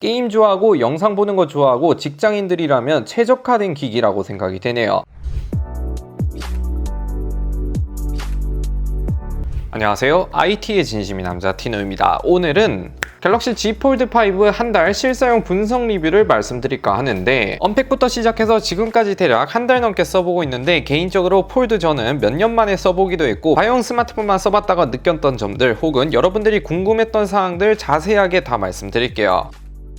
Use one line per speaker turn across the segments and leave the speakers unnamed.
게임 좋아하고 영상 보는 거 좋아하고 직장인들이라면 최적화된 기기라고 생각이 되네요. 안녕하세요. IT의 진심인 남자 티노입니다. 오늘은 갤럭시 Z 폴드5 한 달 실사용 분석 리뷰를 말씀드릴까 하는데, 언팩부터 시작해서 지금까지 대략 한 달 넘게 써보고 있는데, 개인적으로 폴드 저는 몇 년 만에 써보기도 했고 가형 스마트폰만 써봤다가 느꼈던 점들 혹은 여러분들이 궁금했던 사항들 자세하게 다 말씀드릴게요.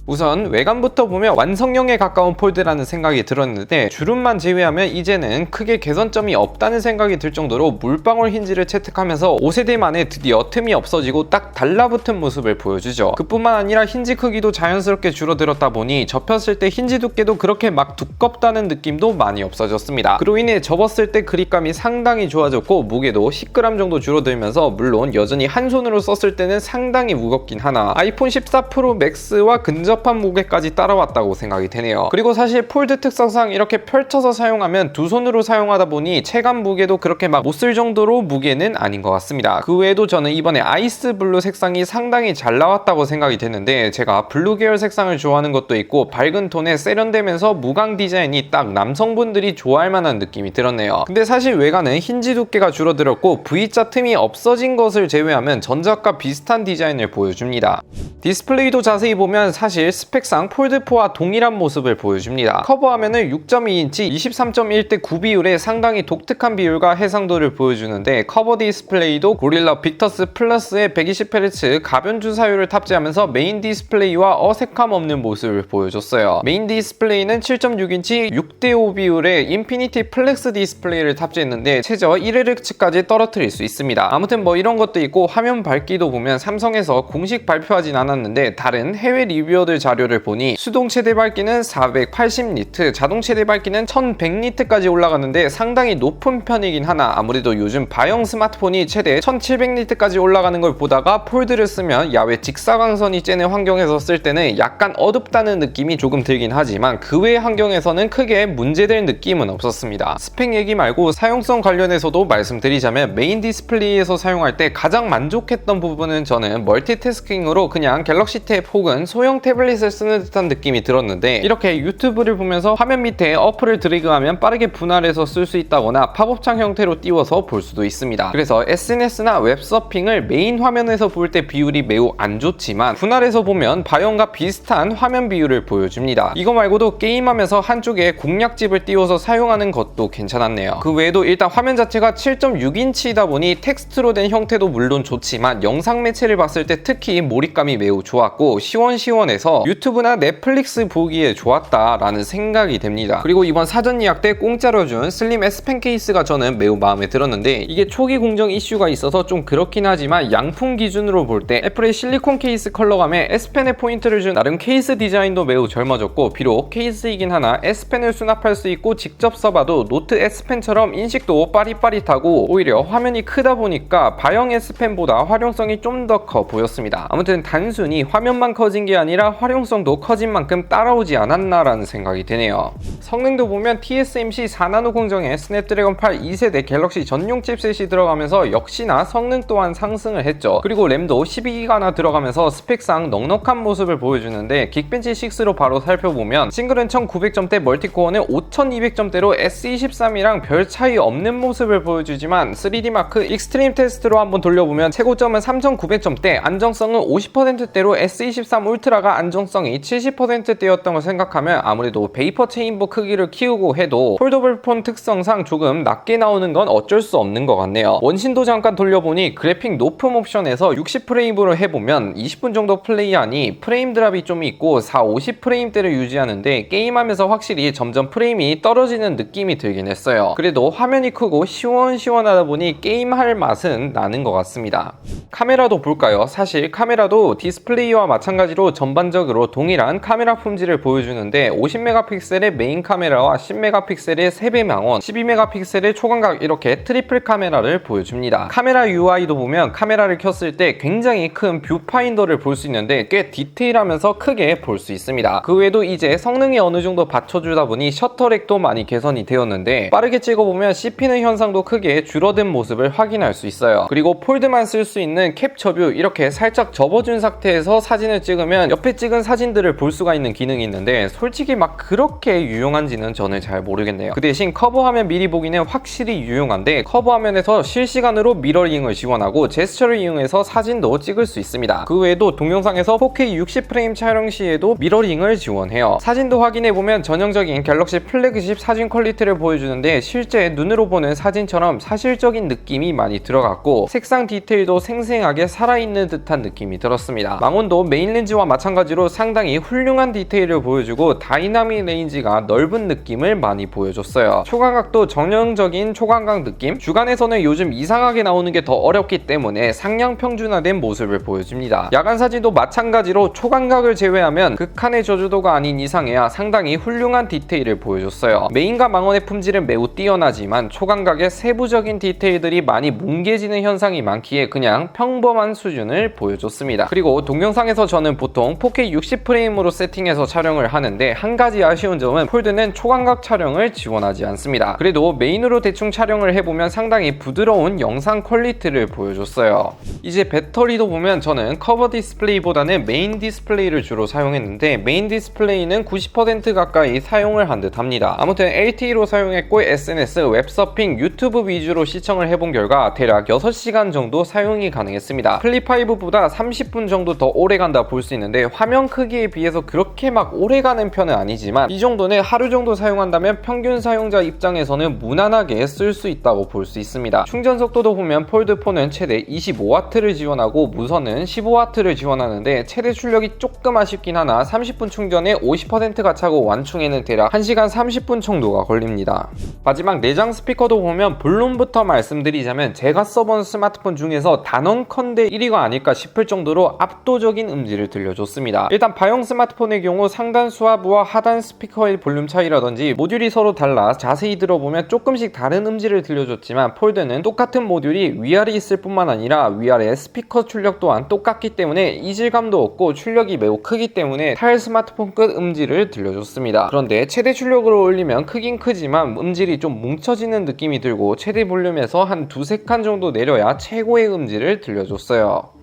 우선 외관부터 보면 완성형에 가까운 폴드라는 생각이 들었는데, 주름만 제외하면 이제는 크게 개선점이 없다는 생각이 들 정도로 물방울 힌지를 채택하면서 5세대 만에 드디어 틈이 없어지고 딱 달라붙은 모습을 보여주죠. 그뿐만 아니라 힌지 크기도 자연스럽게 줄어들었다 보니 접혔을 때 힌지 두께도 그렇게 막 두껍다는 느낌도 많이 없어졌습니다. 그로 인해 접었을 때 그립감이 상당히 좋아졌고 무게도 10g 정도 줄어들면서, 물론 여전히 한 손으로 썼을 때는 상당히 무겁긴 하나 아이폰 14 프로 맥스와 근접한 무게까지 따라왔다고 생각이 되네요. 그리고 사실 폴드 특성상 이렇게 펼쳐서 사용하면 두 손으로 사용하다 보니 체감 무게도 그렇게 막 못 쓸 정도로 무게는 아닌 것 같습니다. 그 외에도 저는 이번에 아이스 블루 색상이 상당히 잘 나왔다고 생각이 되는데, 제가 블루 계열 색상을 좋아하는 것도 있고 밝은 톤에 세련되면서 무광 디자인이 딱 남성분들이 좋아할 만한 느낌이 들었네요. 근데 사실 외관은 힌지 두께가 줄어들었고 V자 틈이 없어진 것을 제외하면 전작과 비슷한 디자인을 보여줍니다. 디스플레이도 자세히 보면 사실 스펙상 폴드4와 동일한 모습을 보여줍니다. 커버화면은 6.2인치 23.1대 9 비율의 상당히 독특한 비율과 해상도를 보여주는데, 커버 디스플레이도 고릴라 빅터스 플러스의 120Hz 가변 주사율을 탑재하면서 메인 디스플레이와 어색함 없는 모습을 보여줬어요. 메인 디스플레이는 7.6인치 6대 5 비율의 인피니티 플렉스 디스플레이를 탑재했는데 최저 1Hz까지 떨어뜨릴 수 있습니다. 아무튼 뭐 이런 것도 있고, 화면 밝기도 보면 삼성에서 공식 발표하진 않았는데 다른 해외 리뷰어들 자료를 보니 수동 최대 밝기는 480니트, 자동 최대 밝기는 1100니트까지 올라가는데 상당히 높은 편이긴 하나, 아무래도 요즘 바형 스마트폰이 최대 1700니트까지 올라가는 걸 보다가 폴드를 쓰면 야외 직사광선이 쬐는 환경에서 쓸 때는 약간 어둡다는 느낌이 조금 들긴 하지만 그 외의 환경에서는 크게 문제될 느낌은 없었습니다. 스펙 얘기 말고 사용성 관련해서도 말씀드리자면, 메인 디스플레이에서 사용할 때 가장 만족했던 부분은 저는 멀티태스킹으로 그냥 갤럭시 탭 혹은 소형 태블릿을 쓰는 듯한 느낌이 들었는데, 이렇게 유튜브를 보면서 화면 밑에 어플을 드래그하면 빠르게 분할해서 쓸 수 있다거나 팝업창 형태로 띄워서 볼 수도 있습니다. 그래서 SNS나 웹서핑을 메인 화면에서 볼 때 비율이 매우 안 좋지만 분할해서 보면 바형과 비슷한 화면 비율을 보여줍니다. 이거 말고도 게임하면서 한쪽에 공략집을 띄워서 사용하는 것도 괜찮았네요. 그 외에도 일단 화면 자체가 7.6인치이다 보니 텍스트로 된 형태도 물론 좋지만 영상 매체를 봤을 때 특히 몰입감이 매우 좋았고 시원시원해서 유튜브나 넷플릭스 보기에 좋았다라는 생각이 됩니다. 그리고 이번 사전 예약 때 공짜로 준 슬림 S펜 케이스가 저는 매우 마음에 들었는데, 이게 초기 공정 이슈가 있어서 좀 그렇긴 하지만 양품 기준으로 볼 때 애플의 실리콘 케이스 컬러감에 S펜에 포인트를 준 나름 케이스 디자인도 매우 젊어졌고, 비록 케이스이긴 하나 S펜을 수납할 수 있고 직접 써봐도 노트 S펜처럼 인식도 빠릿빠릿하고 오히려 화면이 크다 보니까 바형 S펜보다 활용성이 좀 더 커 보였습니다. 아무튼 단순히 화면만 커진 게 아니라 활용성도 커진 만큼 따라오지 않았나라는 생각이 드네요. 성능도 보면 TSMC 4나노 공정에 스냅드래곤 8 2세대 갤럭시 전용 칩셋이 들어가면서 역시나 성능 또한 상승을 했죠. 그리고 램도 12기가나 들어가면서 스펙상 넉넉한 모습을 보여주는데, 긱벤치 6로 바로 살펴보면 싱글은 1900점대, 멀티코어는 5200점대로 S23이랑 별 차이 없는 모습을 보여주지만 3D마크 익스트림 테스트로 한번 돌려보면 최고점은 3900점대, 안정성은 50%대로 S23 울트라가 안정성이 70%대였던 걸 생각하면 아무래도 베이퍼 체인버 크기를 키우고 해도 폴더블 폰 특성상 조금 낮게 나오는 건 어쩔 수 없는 것 같네요. 원신도 잠깐 돌려보니 그래픽 높음 옵션에서 60프레임으로 해보면 20분 정도 플레이하니 프레임 드랍이 좀 있고 50프레임대를 유지하는데, 게임하면서 확실히 점점 프레임이 떨어지는 느낌이 들긴 했어요. 그래도 화면이 크고 시원시원하다 보니 게임할 맛은 나는 것 같습니다. 카메라도 볼까요? 사실 카메라도 디스플레이와 마찬가지로 전반적으로 동일한 카메라 품질을 보여주는데, 50메가픽셀의 메인 카메라와 10메가픽셀의 3배 망원, 12메가픽셀의 초광각 이렇게 트리플 카메라를 보여줍니다. 카메라 UI도 보면 카메라를 켰을 때 굉장히 큰 뷰파인더를 볼 수 있는데 꽤 디테일하면서 크게 볼 수 있습니다. 그 외에도 이제 성능이 어느 정도 받쳐주다 보니 셔터렉도 많이 개선이 되었는데, 빠르게 찍어보면 씹히는 현상도 크게 줄어든 모습을 확인할 수 있어요. 그리고 폴드만 쓸 수 있는 캡처뷰, 이렇게 살짝 접어준 상태에서 사진을 찍으면 옆에 찍은 찍은 사진들을 볼 수가 있는 기능이 있는데 솔직히 막 그렇게 유용한지는 저는 잘 모르겠네요. 그 대신 커버화면 미리 보기는 확실히 유용한데 커버화면에서 실시간으로 미러링을 지원하고 제스처를 이용해서 사진도 찍을 수 있습니다. 그 외에도 동영상에서 4K 60프레임 촬영 시에도 미러링을 지원해요. 사진도 확인해보면 전형적인 갤럭시 플래그십 사진 퀄리티를 보여주는데 실제 눈으로 보는 사진처럼 사실적인 느낌이 많이 들어갔고 색상 디테일도 생생하게 살아있는 듯한 느낌이 들었습니다. 망원도 메인 렌즈와 마찬가지로 상당히 훌륭한 디테일을 보여주고 다이나믹 레인지가 넓은 느낌을 많이 보여줬어요. 초광각도 전형적인 초광각 느낌? 주간에서는 요즘 이상하게 나오는 게 더 어렵기 때문에 상향 평준화된 모습을 보여줍니다. 야간 사진도 마찬가지로 초광각을 제외하면 극한의 저조도가 아닌 이상해야 상당히 훌륭한 디테일을 보여줬어요. 메인과 망원의 품질은 매우 뛰어나지만 초광각의 세부적인 디테일들이 많이 뭉개지는 현상이 많기에 그냥 평범한 수준을 보여줬습니다. 그리고 동영상에서 저는 보통 4K 60프레임으로 세팅해서 촬영을 하는데 한 가지 아쉬운 점은 폴드는 초광각 촬영을 지원하지 않습니다. 그래도 메인으로 대충 촬영을 해보면 상당히 부드러운 영상 퀄리티를 보여줬어요. 이제 배터리도 보면 저는 커버 디스플레이보다는 메인 디스플레이를 주로 사용했는데 메인 디스플레이는 90% 가까이 사용을 한 듯 합니다. 아무튼 LTE로 사용했고 SNS, 웹서핑, 유튜브 위주로 시청을 해본 결과 대략 6시간 정도 사용이 가능했습니다. 플립5보다 30분 정도 더 오래간다 볼 수 있는데 화면 크기에 비해서 그렇게 막 오래가는 편은 아니지만 이 정도는 하루 정도 사용한다면 평균 사용자 입장에서는 무난하게 쓸 수 있다고 볼 수 있습니다. 충전 속도도 보면 폴드4는 최대 25W를 지원하고 무선은 15W를 지원하는데 최대 출력이 조금 아쉽긴 하나 30분 충전에 50%가 차고 완충에는 대략 1시간 30분 정도가 걸립니다. 마지막 내장 스피커도 보면 본론부터 말씀드리자면 제가 써본 스마트폰 중에서 단언컨대 1위가 아닐까 싶을 정도로 압도적인 음질을 들려줬습니다. 일단 바형 스마트폰의 경우 상단 수화부와 하단 스피커의 볼륨 차이라든지 모듈이 서로 달라 자세히 들어보면 조금씩 다른 음질을 들려줬지만 폴드는 똑같은 모듈이 위아래 있을 뿐만 아니라 위아래 스피커 출력 또한 똑같기 때문에 이질감도 없고 출력이 매우 크기 때문에 타일 스마트폰급 음질을 들려줬습니다. 그런데 최대 출력으로 올리면 크긴 크지만 음질이 좀 뭉쳐지는 느낌이 들고 최대 볼륨에서 한 두세 칸 정도 내려야 최고의 음질을 들려줬어요.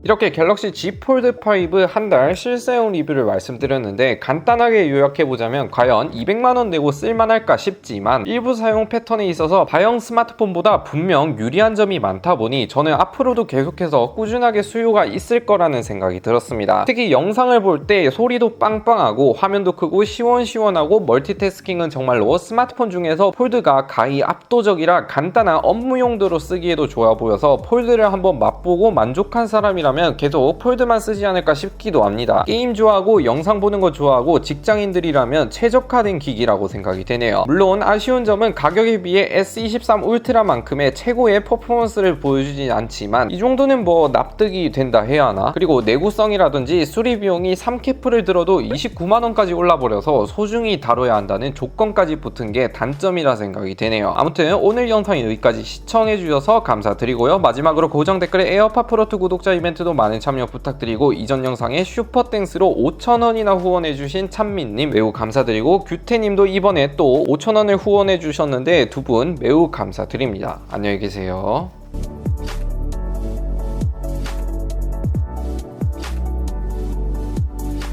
이렇게 갤럭시 Z 폴드5 한 달 실사용 리뷰를 말씀드렸는데 간단하게 요약해보자면 과연 200만원 내고 쓸만할까 싶지만 일부 사용 패턴에 있어서 바형 스마트폰보다 분명 유리한 점이 많다 보니 저는 앞으로도 계속해서 꾸준하게 수요가 있을 거라는 생각이 들었습니다. 특히 영상을 볼 때 소리도 빵빵하고 화면도 크고 시원시원하고 멀티태스킹은 정말로 스마트폰 중에서 폴드가 가히 압도적이라 간단한 업무 용도로 쓰기에도 좋아 보여서 폴드를 한번 맛보고 만족한 사람이라면 계속 폴드만 쓰지 않을까 싶기도 합니다. 게임 좋아하고 영상 보는 거 좋아하고 직장인들이라면 최적화된 기기라고 생각이 되네요. 물론 아쉬운 점은 가격에 비해 S23 울트라만큼의 최고의 퍼포먼스를 보여주진 않지만 이 정도는 뭐 납득이 된다 해야 하나? 그리고 내구성이라든지 수리 비용이 3캐프를 들어도 29만원까지 올라버려서 소중히 다뤄야 한다는 조건까지 붙은 게 단점이라 생각이 되네요. 아무튼 오늘 영상 여기까지 시청해주셔서 감사드리고요. 마지막으로 고정 댓글에 에어팟 프로2 구독자 이벤트도 많은 참여 부탁드리고 이전 영상에 슈퍼땡스로 5,000원이나 후원해주신 찬민님 매우 감사드리고 규태님도 이번에 또 5,000원을 후원해주셨는데 두 분 매우 감사드립니다. 안녕히 계세요.